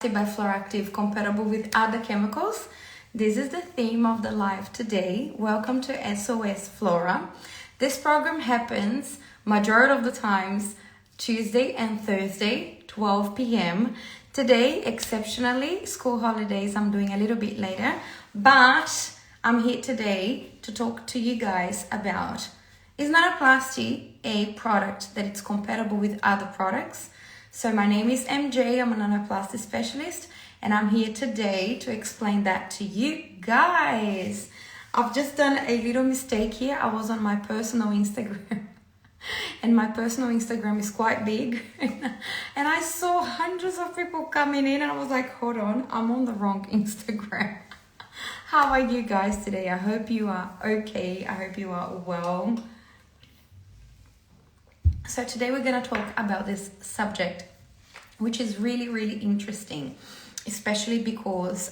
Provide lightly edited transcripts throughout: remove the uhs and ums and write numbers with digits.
by Floractive compatible with other chemicals. This is the theme of the live today. Welcome to SOS FLORA. This program happens majority of the times Tuesday and Thursday, 12 p.m. Today, exceptionally, school holidays, I'm doing a little bit later, but I'm here today to talk to you guys about, is Nanoplasty a product that it's compatible with other products? So my name is MJ, I'm a Nanoplasty specialist, and I'm here today to explain that to you guys. I've just done a little mistake here. I was on my personal Instagram, and my personal Instagram is quite big, and I saw hundreds of people coming in, and I was like, hold on, I'm on the wrong Instagram. How are you guys today? I hope you are okay. I hope you are well. So today we're going to talk about this subject, which is really interesting, especially because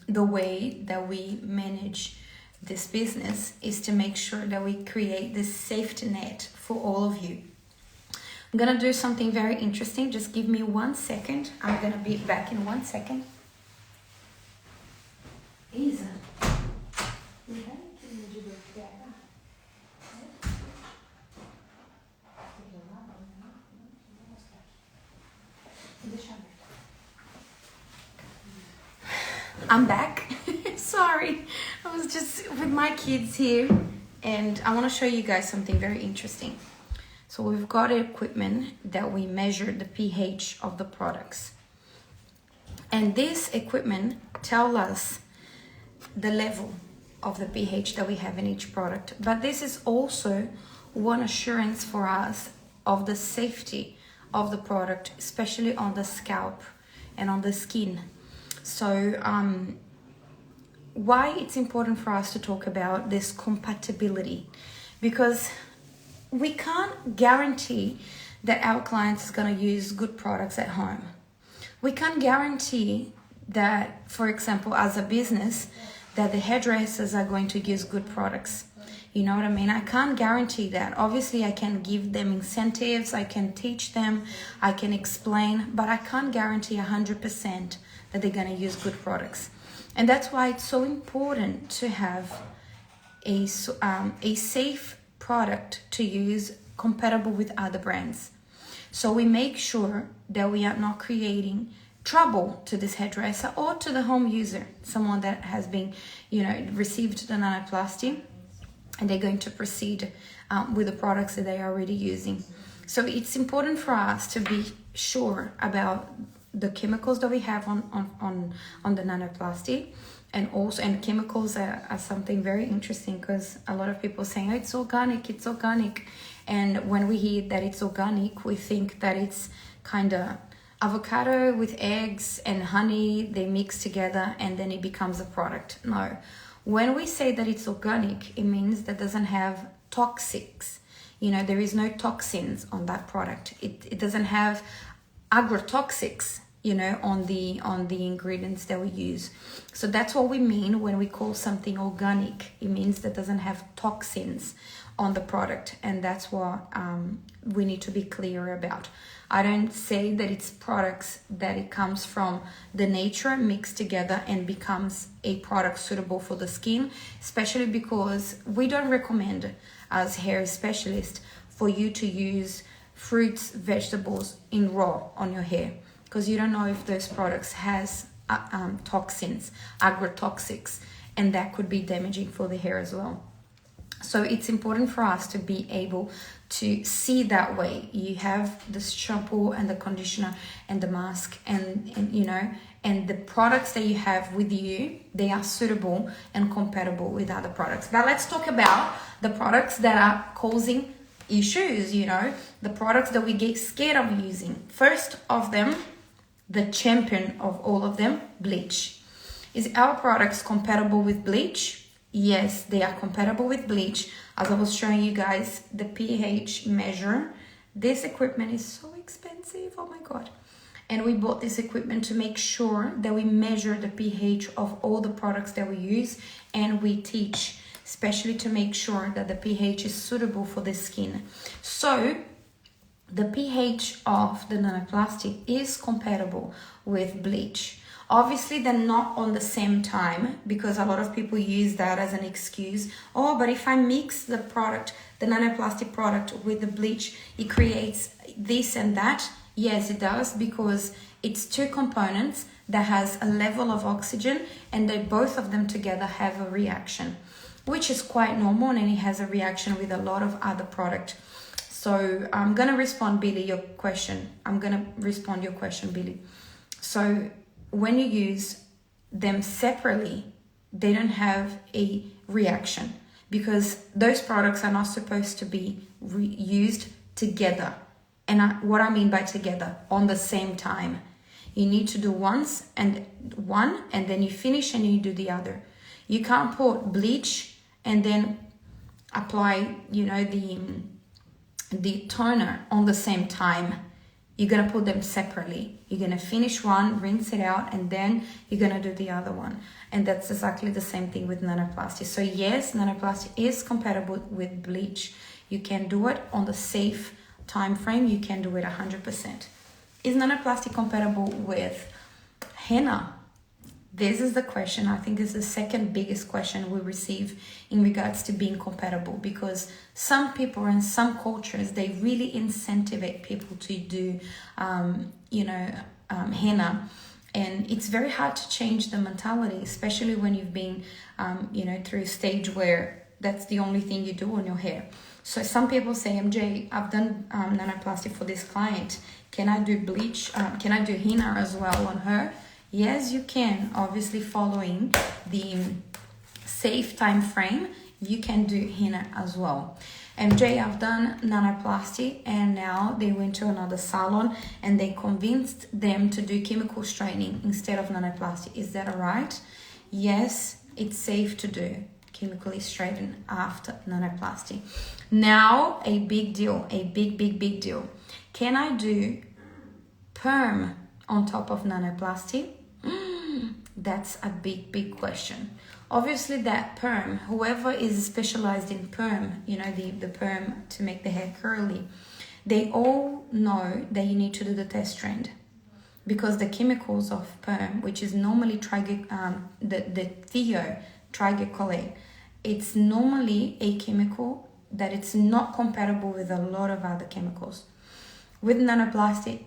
the way that we manage this business is to make sure that we create this safety net for all of you. I'm going to do something very interesting. Just give me 1 second. I'm going to be back in 1 second. Isa. I'm back. Sorry, I was just with my kids here, and I want to show you guys something very interesting. So we've got equipment that we measure the pH of the products, and this equipment tells us the level of the pH that we have in each product. But this is also one assurance for us of the safety of the product, especially on the scalp and on the skin. So why it's important for us to talk about this compatibility, because we can't guarantee that our clients is going to use good products at home. We can't guarantee that, for example, as a business, that the hairdressers are going to use good products. You know what I mean? I can't guarantee that. Obviously, I can give them incentives, I can teach them, I can explain, but I can't guarantee 100% that they're going to use good products. And that's why it's so important to have a safe product to use compatible with other brands. So we make sure that we are not creating trouble to this hairdresser or to the home user, someone that has been, received the Nanoplasty, and they're going to proceed with the products that they are already using. So it's important for us to be sure about the chemicals that we have on the Nanoplasty, and chemicals are something very interesting, because a lot of people saying, oh, it's organic, and when we hear that it's organic, we think that it's kind of avocado with eggs and honey, they mix together and then it becomes a product. No, when we say that it's organic, it means that it doesn't have toxics. There is no toxins on that product. It doesn't have agrotoxics, on the ingredients that we use. So that's what we mean when we call something organic. It means that it doesn't have toxins on the product, and that's what we need to be clear about. I don't say that it's products that it comes from the nature mixed together and becomes a product suitable for the skin, especially because we don't recommend, as hair specialists, for you to use fruits, vegetables in raw on your hair, because you don't know if those products has toxins, agrotoxics, and that could be damaging for the hair as well. So it's important for us to be able to see that way. You have the shampoo and the conditioner and the mask and the products that you have with you, they are suitable and compatible with other products. Now let's talk about the products that are causing issues, the products that we get scared of using. First of them, the champion of all of them, bleach. Is our products compatible with bleach? Yes, they are compatible with bleach. As I was showing you guys, the pH measure. This equipment is so expensive, oh my God. And we bought this equipment to make sure that we measure the pH of all the products that we use, and we teach, especially to make sure that the pH is suitable for the skin. So the pH of the nanoplasty is compatible with bleach. Obviously, they're not on the same time, because a lot of people use that as an excuse. Oh, but if I mix the product, the nanoplastic product, with the bleach, it creates this and that. Yes, it does, because it's two components that has a level of oxygen, and they both of them together have a reaction, which is quite normal, and it has a reaction with a lot of other product. So I'm gonna respond, Billy, your question. Billy. So when you use them separately, they don't have a reaction, because those products are not supposed to be used together. And what I mean by together, on the same time. You need to do one, and then you finish and you do the other. You can't put bleach and then apply, the toner on the same time. You're going to put them separately. You're going to finish one, rinse it out, and then you're going to do the other one. And that's exactly the same thing with nanoplasty. So yes, nanoplasty is compatible with bleach. You can do it on the safe time frame. You can do it 100%. Is nanoplasty compatible with henna? This is the question. I think this is the second biggest question we receive in regards to being compatible, because some people and some cultures, they really incentivize people to do, henna. And it's very hard to change the mentality, especially when you've been, through a stage where that's the only thing you do on your hair. So some people say, MJ, I've done nanoplasty for this client. Can I do bleach? Can I do henna as well on her? Yes, you can. Obviously, following the safe time frame, you can do henna as well. MJ, I've done nanoplasty, and now they went to another salon and they convinced them to do chemical straightening instead of nanoplasty. Is that alright? Yes, it's safe to do chemically straighten after nanoplasty. Now, a big deal, a big deal. Can I do perm on top of nanoplasty? That's a big question. Obviously, that perm, whoever is specialized in perm, the perm to make the hair curly, they all know that you need to do the test strand, because the chemicals of perm, which is normally the triglycolate, it's normally a chemical that it's not compatible with a lot of other chemicals. With nanoplasty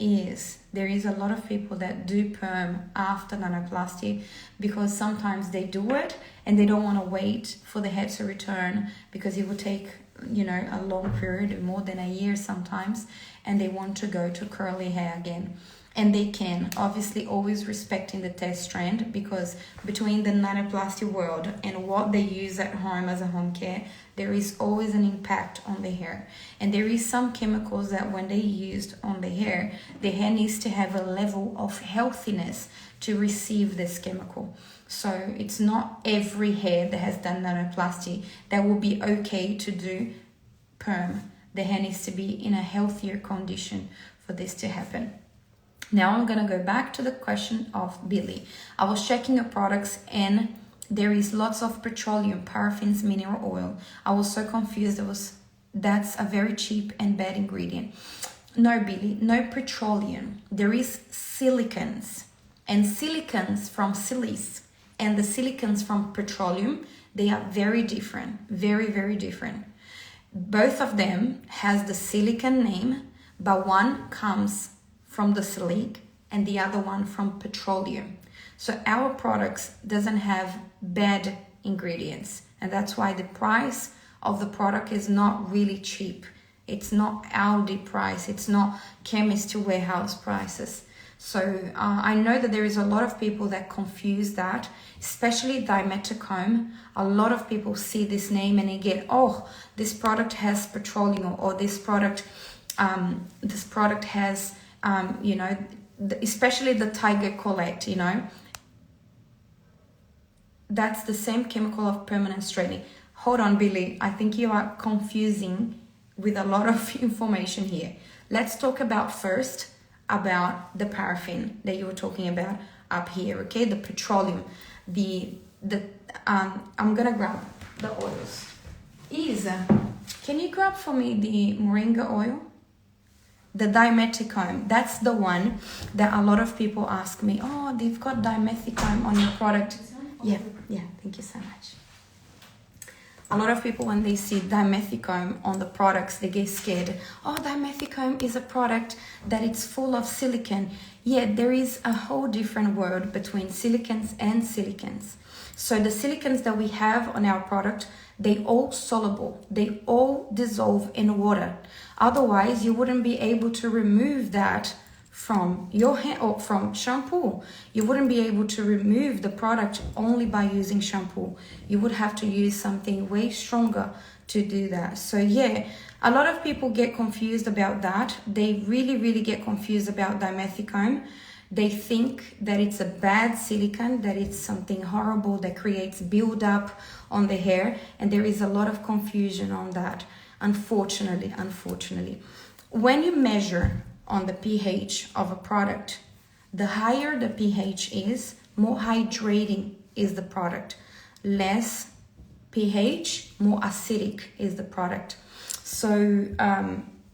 there is a lot of people that do perm after nanoplasty, because sometimes they do it and they don't want to wait for the hair to return, because it will take, a long period, more than a year sometimes, and they want to go to curly hair again. And they can, obviously always respecting the test strand, because between the nanoplasty world and what they use at home as a home care, there is always an impact on the hair. And there is some chemicals that when they used on the hair needs to have a level of healthiness to receive this chemical. So it's not every hair that has done nanoplasty that will be okay to do perm. The hair needs to be in a healthier condition for this to happen. Now I'm going to go back to the question of Billy. I was checking your products and there is lots of petroleum, paraffins, mineral oil. I was so confused. That's a very cheap and bad ingredient. No, Billy, no petroleum. There is silicons, and silicons from silice and the silicons from petroleum, they are very different, very different. Both of them has the silicon name, but one comes from the silic and the other one from petroleum. So our products doesn't have bad ingredients, and that's why the price of the product is not really cheap. It's not Aldi price, it's not chemist warehouse prices. So I know that there is a lot of people that confuse that, especially dimethicone. A lot of people see this name and they get, oh, this product has petroleum, or this product has especially the triglycolate, that's the same chemical of permanent straightening. Hold on, Billy, I think you are confusing with a lot of information here. Let's talk first about the paraffin that you were talking about up here, okay? The petroleum, I'm gonna grab the oils. Isa, can you grab for me the moringa oil? The dimethicone, that's the one that a lot of people ask me, oh, they've got dimethicone on your product. Yeah, thank you so much. A lot of people, when they see dimethicone on the products, they get scared. Oh, dimethicone is a product that it's full of silicone. Yeah, there is a whole different world between silicons and silicons. So the silicons that we have on our product, they all soluble. They all dissolve in water. Otherwise, you wouldn't be able to remove that from your hair or from shampoo. You wouldn't be able to remove the product only by using shampoo. You would have to use something way stronger to do that. So yeah, a lot of people get confused about that. They really get confused about dimethicone. They think that it's a bad silicone, that it's something horrible that creates buildup on the hair, and there is a lot of confusion on that, unfortunately. When you measure on the pH of a product, the higher the pH is, more hydrating is the product. Less pH, more acidic is the product. So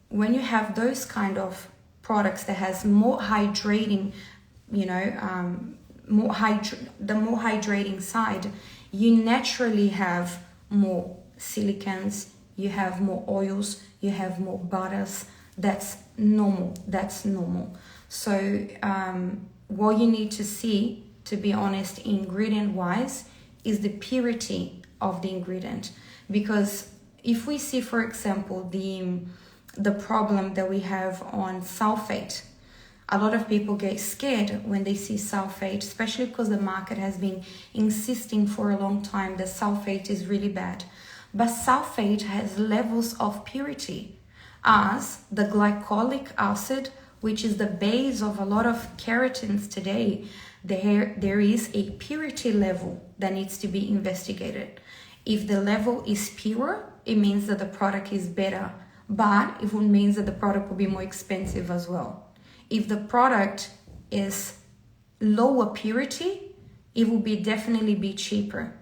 when you have those kind of products that has more hydrating, the more hydrating side, you naturally have more silicons, you have more oils, you have more butters. That's normal. So what you need to see, to be honest, ingredient wise, is the purity of the ingredient. Because if we see, for example, the problem that we have on sulfate, a lot of people get scared when they see sulfate, especially because the market has been insisting for a long time that sulfate is really bad. But sulfate has levels of purity, as the glycolic acid, which is the base of a lot of keratins today. There is a purity level that needs to be investigated. If the level is pure, it means that the product is better, but it would mean that the product will be more expensive as well. If the product is lower purity, it will definitely be cheaper,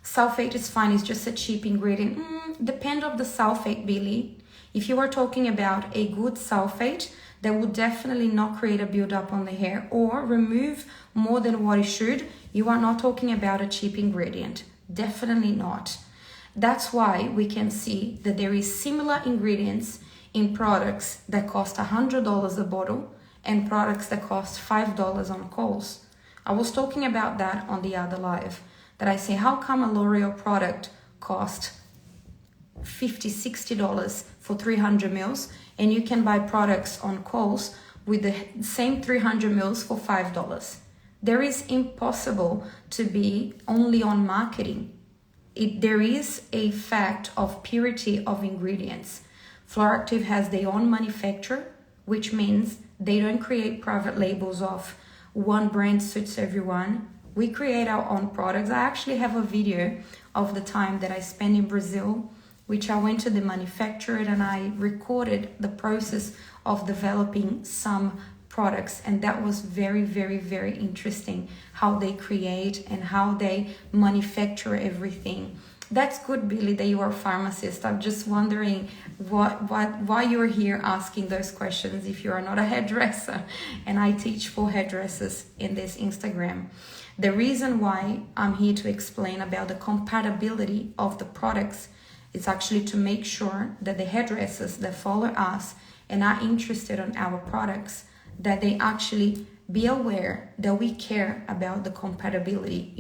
Sulfate is fine, it's just a cheap ingredient. Depend on the sulfate, Billy. If you are talking about a good sulfate that will definitely not create a buildup on the hair or remove more than what it should, you are not talking about a cheap ingredient. Definitely not. That's why we can see that there is similar ingredients in products that cost $100 a bottle and products that cost $5 on Kohl's. I was talking about that on the other live, that I say, how come a L'Oreal product cost $50, $60 for 300 mils and you can buy products on Kohl's with the same 300 mils for $5? There is impossible to be only on marketing. There is a fact of purity of ingredients. Floractive has their own manufacturer, which means they don't create private labels of one brand suits everyone. We create our own products. I actually have a video of the time that I spent in Brazil, which I went to the manufacturer and I recorded the process of developing some products. And that was very interesting, how they create and how they manufacture everything. That's good, Billy, that you are a pharmacist. I'm just wondering why you're here asking those questions if you are not a hairdresser. And I teach for hairdressers in this Instagram. The reason why I'm here to explain about the compatibility of the products is actually to make sure that the hairdressers that follow us and are interested in our products, that they actually be aware that we care about the compatibility,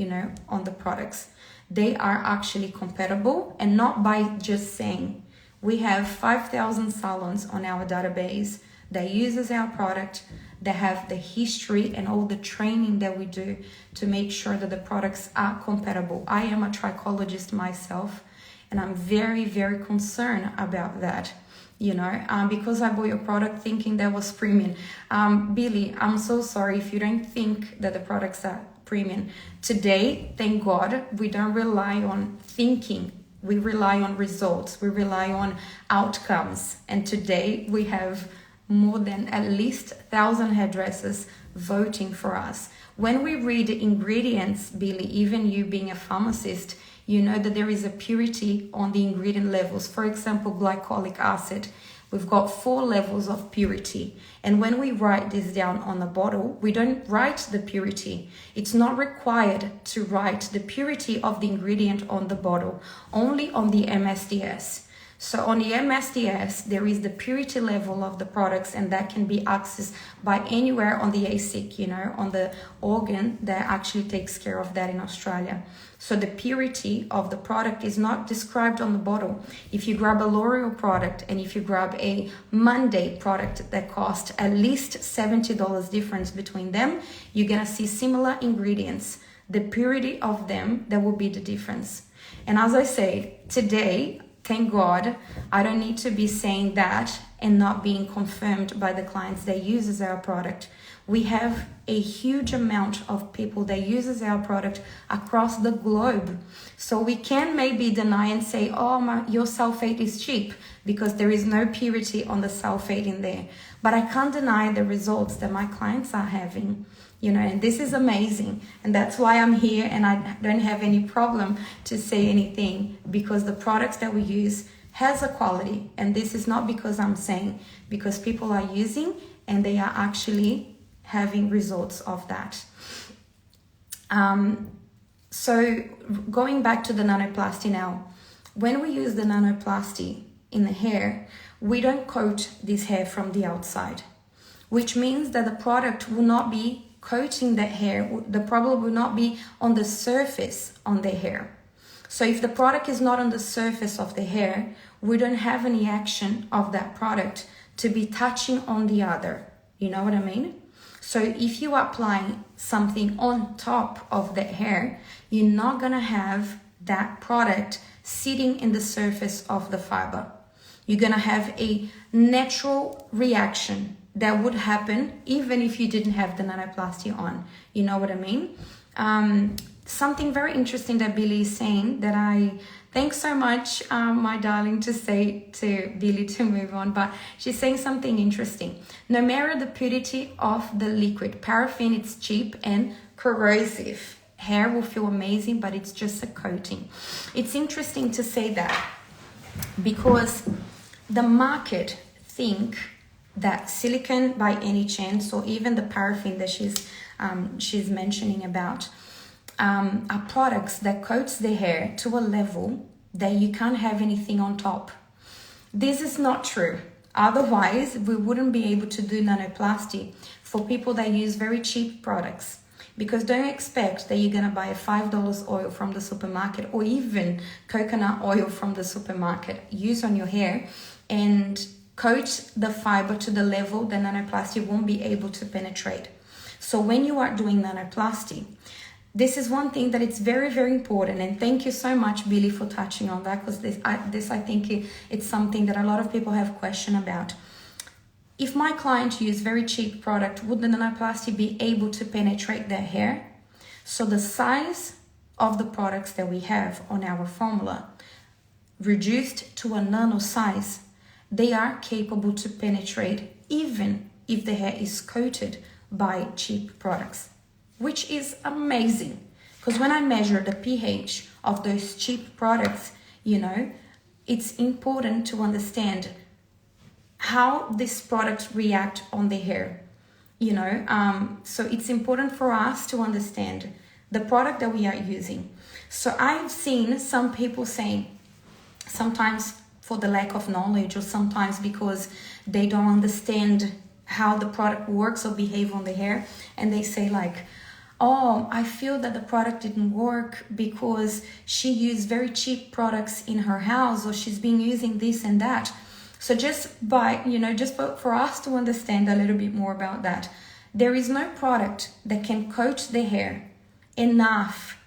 on the products. They are actually compatible, and not by just saying. We have 5,000 salons on our database that uses our product, that have the history and all the training that we do to make sure that the products are compatible. I am a trichologist myself, and I'm very concerned about that, because I bought your product thinking that was premium. Billy, I'm so sorry if you don't think that the products are premium. Today, thank God, we don't rely on thinking. We rely on results. We rely on outcomes. And today we have more than at least 1,000 hairdressers voting for us. When we read ingredients, Billy, even you being a pharmacist, you know that there is a purity on the ingredient levels. For example, glycolic acid. We've got 4 levels of purity. And when we write this down on the bottle, we don't write the purity. It's not required to write the purity of the ingredient on the bottle, only on the MSDS. So on the MSDS, there is the purity level of the products, and that can be accessed by anywhere on the ASIC, on the organ that actually takes care of that in Australia. So the purity of the product is not described on the bottle. If you grab a L'Oreal product and if you grab a Monday product that costs at least $70 difference between them, you're gonna see similar ingredients. The purity of them, that will be the difference. And as I say, today, thank God, I don't need to be saying that and not being confirmed by the clients that uses our product. We have a huge amount of people that uses our product across the globe. So we can maybe deny and say, oh, your sulfate is cheap because there is no purity on the sulfate in there. But I can't deny the results that my clients are having. And this is amazing. And that's why I'm here, and I don't have any problem to say anything, because the products that we use has a quality. And this is not because I'm saying, because people are using and they are actually having results of that. So going back to the nanoplasty now, when we use the nanoplasty in the hair, we don't coat this hair from the outside, which means that the product will not be coating that hair. The problem will not be on the surface on the hair. So if the product is not on the surface of the hair, we don't have any action of that product to be touching on the other. You know what I mean? So if you apply something on top of the hair, you're not gonna have that product sitting in the surface of the fiber. You're gonna have a natural reaction that would happen even if you didn't have the nanoplasty on. You know what I mean? Something very interesting that Billy is saying that thanks so much, my darling, to say to Billy to move on, but she's saying something interesting. No matter the purity of the liquid, paraffin, it's cheap and corrosive. Hair will feel amazing, but it's just a coating. It's interesting to say that because the market think that silicone by any chance, or even the paraffin that she's mentioning about, are products that coats the hair to a level that you can't have anything on top. This is not true. Otherwise, we wouldn't be able to do nanoplasty for people that use very cheap products. Because don't expect that you're going to buy a $5 oil from the supermarket or even coconut oil from the supermarket, use on your hair and coat the fiber to the level that nanoplasty won't be able to penetrate. So when you are doing nanoplasty, this is one thing that it's very, very important. And thank you so much, Billy, for touching on that, because I think it's something that a lot of people have question about. If my client used very cheap product, would the nanoplasty be able to penetrate their hair? So the size of the products that we have on our formula, reduced to a nano size, they are capable to penetrate even if the hair is coated by cheap products, which is amazing. Because when I measure the pH of those cheap products, it's important to understand how this product react on the hair, so it's important for us to understand the product that we are using. So I've seen some people saying, sometimes for the lack of knowledge, or sometimes because they don't understand how the product works or behave on the hair, and they say like, oh, I feel that the product didn't work because she used very cheap products in her house, or she's been using this and that. So just for us to understand a little bit more about that, there is no product that can coat the hair enough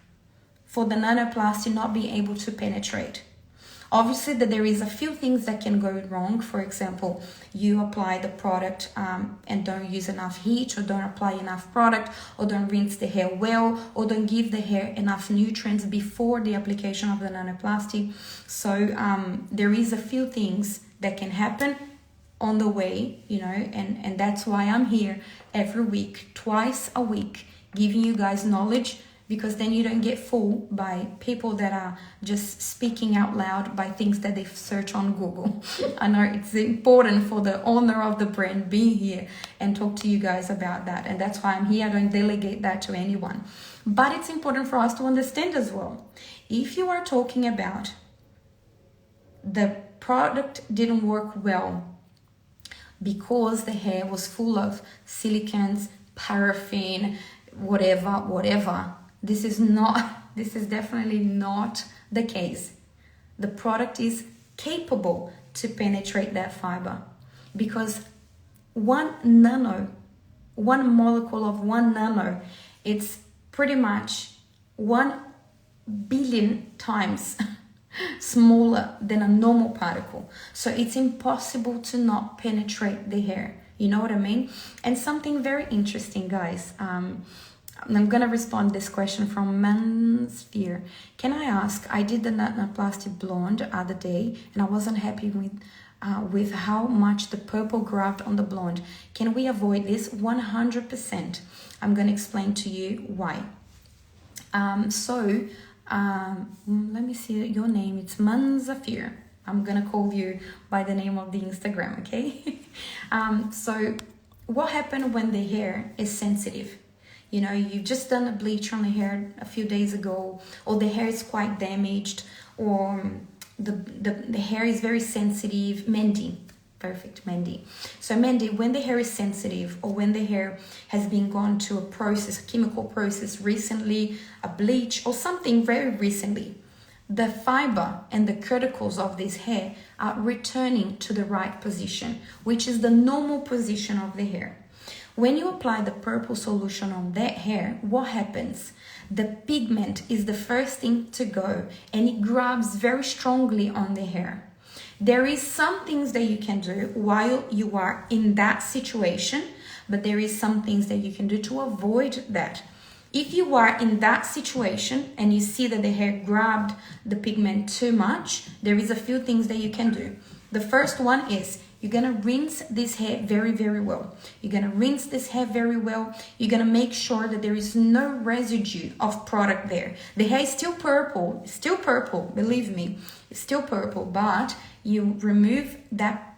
for the nanoplasty not being able to penetrate. Obviously, that there is a few things that can go wrong. For example, you apply the product and don't use enough heat, or don't apply enough product, or don't rinse the hair well, or don't give the hair enough nutrients before the application of the nanoplasty. So there is a few things that can happen on the way, and that's why I'm here every week, twice a week, giving you guys knowledge because then you don't get fooled by people that are just speaking out loud by things that they search on Google. I know it's important for the owner of the brand be here and talk to you guys about that, and that's why I'm here. I don't delegate that to anyone, but it's important for us to understand as well. If you are talking about the product didn't work well because the hair was full of silicons, paraffin, whatever, this is definitely not the case. The product is capable to penetrate that fiber, because one molecule of one nano, it's pretty much 1 billion times smaller than a normal particle. So it's impossible to not penetrate the hair. You know what I mean? And something very interesting, guys. I'm gonna respond this question from Mansphere. Can I ask? I did the Nanoplasty blonde the other day, and I wasn't happy with how much the purple grabbed on the blonde. Can we avoid this? 100%. I'm gonna explain to you why. Let me see your name. It's Manzafir. I'm gonna call you by the name of the Instagram, okay? So what happened when the hair is sensitive? You know, you've just done a bleach on the hair a few days ago, or the hair is quite damaged, or the hair is very sensitive. Mandy, perfect, Mandy. So Mandy, when the hair is sensitive, or when the hair has been gone to a process, a chemical process recently, a bleach or something very recently, the fiber and the cuticles of this hair are returning to the right position, which is the normal position of the hair. When you apply the purple solution on that hair, what happens? The pigment is the first thing to go, and it grabs very strongly on the hair. There is some things that you can do while you are in that situation, but there is some things that you can do to avoid that. If you are in that situation and you see that the hair grabbed the pigment too much, there is a few things that you can do. The first one is you're going to rinse this hair very, very well. You're going to rinse this hair very well. You're going to make sure that there is no residue of product there. The hair is still purple, believe me, it's still purple, but you remove that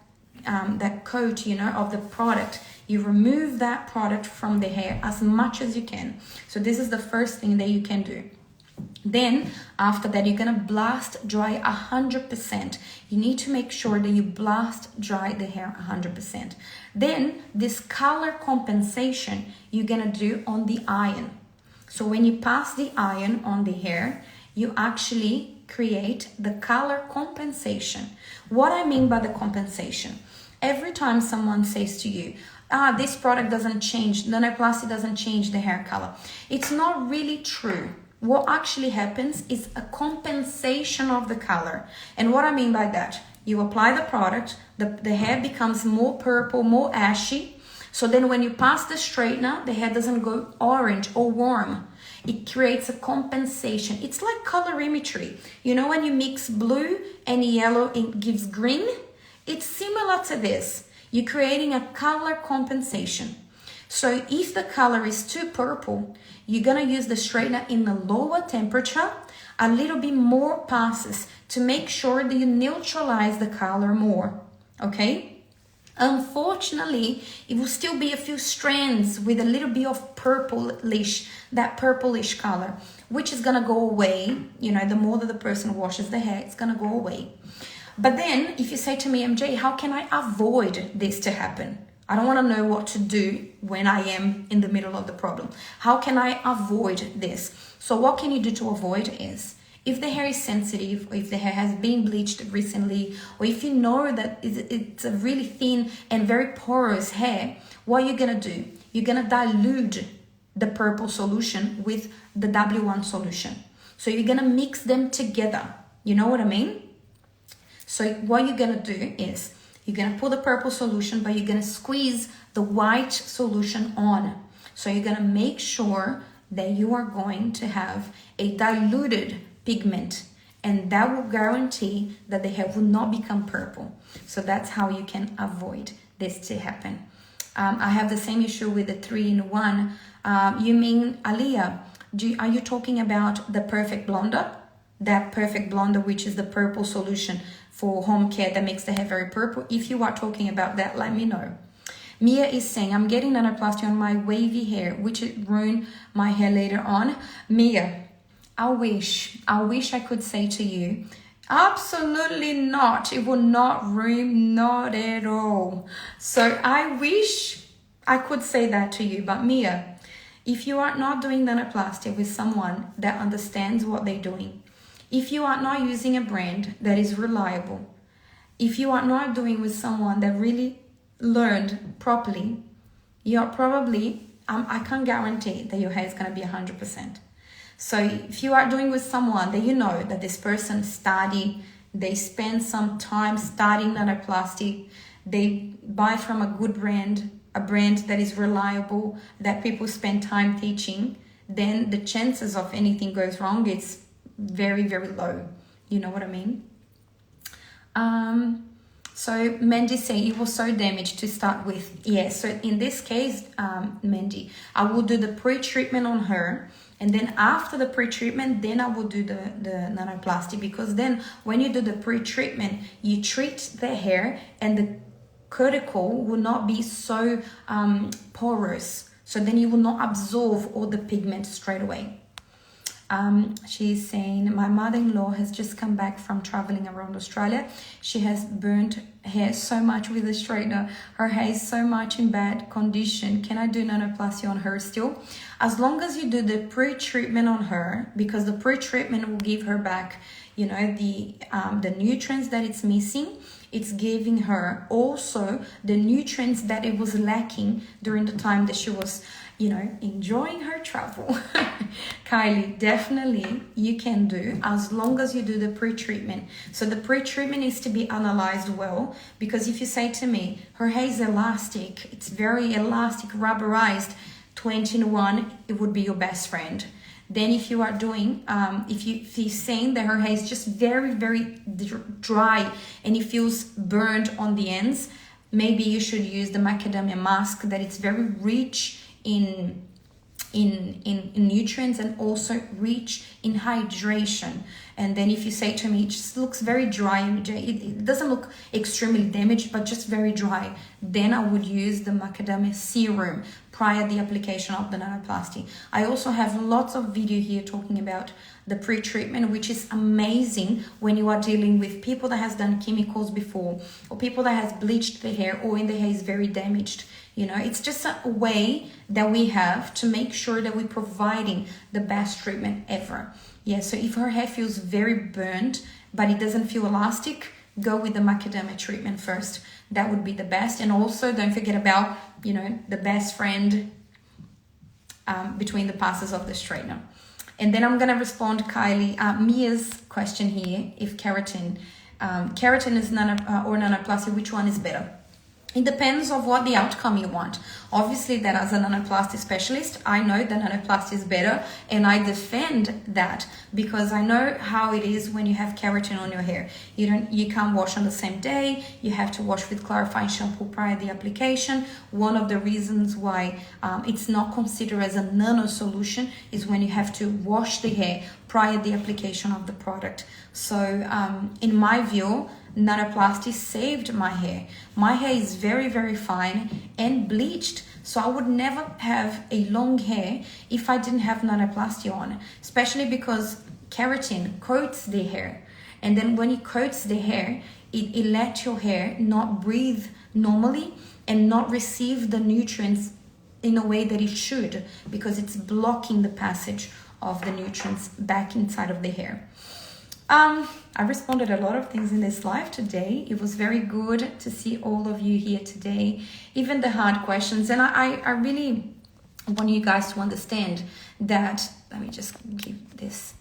coat, of the product. You remove that product from the hair as much as you can. So this is the first thing that you can do. Then after that, you're gonna blast dry 100%. You need to make sure that you blast dry the hair 100%. Then this color compensation you're gonna do on the iron. So when you pass the iron on the hair, you actually create the color compensation. What I mean by the compensation, every time someone says to you, this product doesn't change, Nanoplasty doesn't change the hair color, it's not really true. What actually happens is a compensation of the color. And what I mean by that, you apply the product, the hair becomes more purple, more ashy. So then when you pass the straightener, the hair doesn't go orange or warm. It creates a compensation. It's like colorimetry. You know, when you mix blue and yellow, it gives green. It's similar to this. You're creating a color compensation. So if the color is too purple, you're gonna use the straightener in a lower temperature, a little bit more passes to make sure that you neutralize the color more, okay? Unfortunately, it will still be a few strands with a little bit of that purplish color, which is gonna go away. The more that the person washes the hair, it's gonna go away. But then if you say to me, MJ, how can I avoid this to happen? I don't want to know what to do when I am in the middle of the problem. How can I avoid this? So what can you do to avoid is, if the hair is sensitive, or if the hair has been bleached recently, or if you know that it's a really thin and very porous hair, what you're going to do, you're going to dilute the purple solution with the W1 solution. So you're going to mix them together. You know what I mean? So what you're going to do is, you're going to put the purple solution, but you're going to squeeze the white solution on. So you're going to make sure that you are going to have a diluted pigment, and that will guarantee that the hair will not become purple. So that's how you can avoid this to happen. I have the same issue with the 3-in-1. You mean Aliyah? Are you talking about the Perfect Blonder? That Perfect Blonder, which is the purple solution for home care that makes the hair very purple. If you are talking about that, let me know. Mia is saying, I'm getting nanoplasty on my wavy hair, which would ruin my hair later on. Mia, I wish I could say to you, absolutely not. It will not ruin, not at all. So I wish I could say that to you. But Mia, if you are not doing nanoplasty with someone that understands what they're doing, if you are not using a brand that is reliable, if you are not doing with someone that really learned properly, you're probably, I can't guarantee that your hair is going to be 100%. So if you are doing with someone that you know that this person study, they spend some time studying nanoplasty, they buy from a good brand, a brand that is reliable, that people spend time teaching, then the chances of anything goes wrong, it's very, very low. You know what I mean? So Mandy saying it was so damaged to start with. Yeah, so in this case, Mandy, I will do the pre-treatment on her. And then after the pre-treatment, then I will do the nanoplasty. Because then when you do the pre-treatment, you treat the hair and the cuticle will not be so porous. So then you will not absorb all the pigment straight away. She's saying, my mother-in-law has just come back from traveling around Australia. She has burnt hair so much with the straightener. Her hair is so much in bad condition. Can I do nanoplasty on her still? As long as you do the pre-treatment on her, because the pre-treatment will give her back, you know, the nutrients that it's missing. It's giving her also the nutrients that it was lacking during the time that she was, you know, enjoying her travel. Kylie, definitely you can do as long as you do the pre-treatment. So the pre-treatment needs to be analyzed well, because if you say to me, her hair is elastic, it's very elastic, rubberized, 20-1, it would be your best friend. Then if you are doing, if you're saying that her hair is just very, very dry and it feels burned on the ends, maybe you should use the macadamia mask that it's very rich in nutrients and also rich in hydration. And then if you say to me, it just looks very dry, it doesn't look extremely damaged, but just very dry, then I would use the macadamia serum prior the application of the nanoplasty. I also have lots of video here talking about the pre-treatment, which is amazing when you are dealing with people that has done chemicals before, or people that has bleached the hair, or in the hair is very damaged. You know, it's just a way that we have to make sure that we're providing the best treatment ever. Yeah, so if her hair feels very burnt, but it doesn't feel elastic, go with the macadamia treatment first. That would be the best. And also don't forget about, you know, the best friend between the passes of the straightener. And then I'm going to respond, Kylie, Mia's question here, if keratin is or nanoplasty, which one is better? It depends on what the outcome you want. Obviously, that as a nanoplasty specialist, I know that nanoplasty is better, and I defend that because I know how it is when you have keratin on your hair. You can't wash on the same day. You have to wash with clarifying shampoo prior to the application. One of the reasons why it's not considered as a nano solution is when you have to wash the hair prior to the application of the product. So in my view, nanoplasty saved my hair. My hair is very, very fine and bleached. So I would never have a long hair if I didn't have nanoplasty on, especially because keratin coats the hair. And then when it coats the hair, it lets your hair not breathe normally and not receive the nutrients in a way that it should, because it's blocking the passage of the nutrients back inside of the hair. I responded a lot of things in this live today. It was very good to see all of you here today, even the hard questions. And I really want you guys to understand that, let me just give this,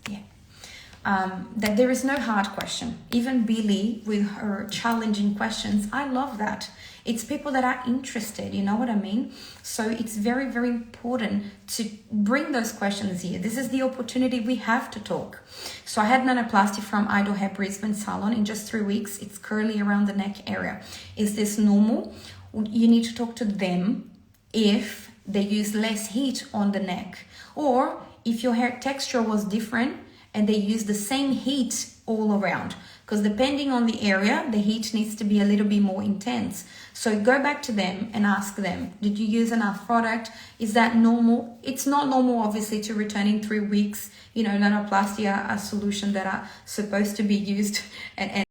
that there is no hard question. Even Billy with her challenging questions, I love that. It's people that are interested, you know what I mean? So it's very, very important to bring those questions here. This is the opportunity we have to talk. So I had nanoplasty from Idle Hair Brisbane Salon in just 3 weeks. It's curly around the neck area. Is this normal? You need to talk to them if they use less heat on the neck. Or if your hair texture was different and they use the same heat all around, because depending on the area, the heat needs to be a little bit more intense. So go back to them and ask them, did you use enough product? Is that normal? It's not normal, obviously, to return in 3 weeks. Nanoplasty are a solution that are supposed to be used and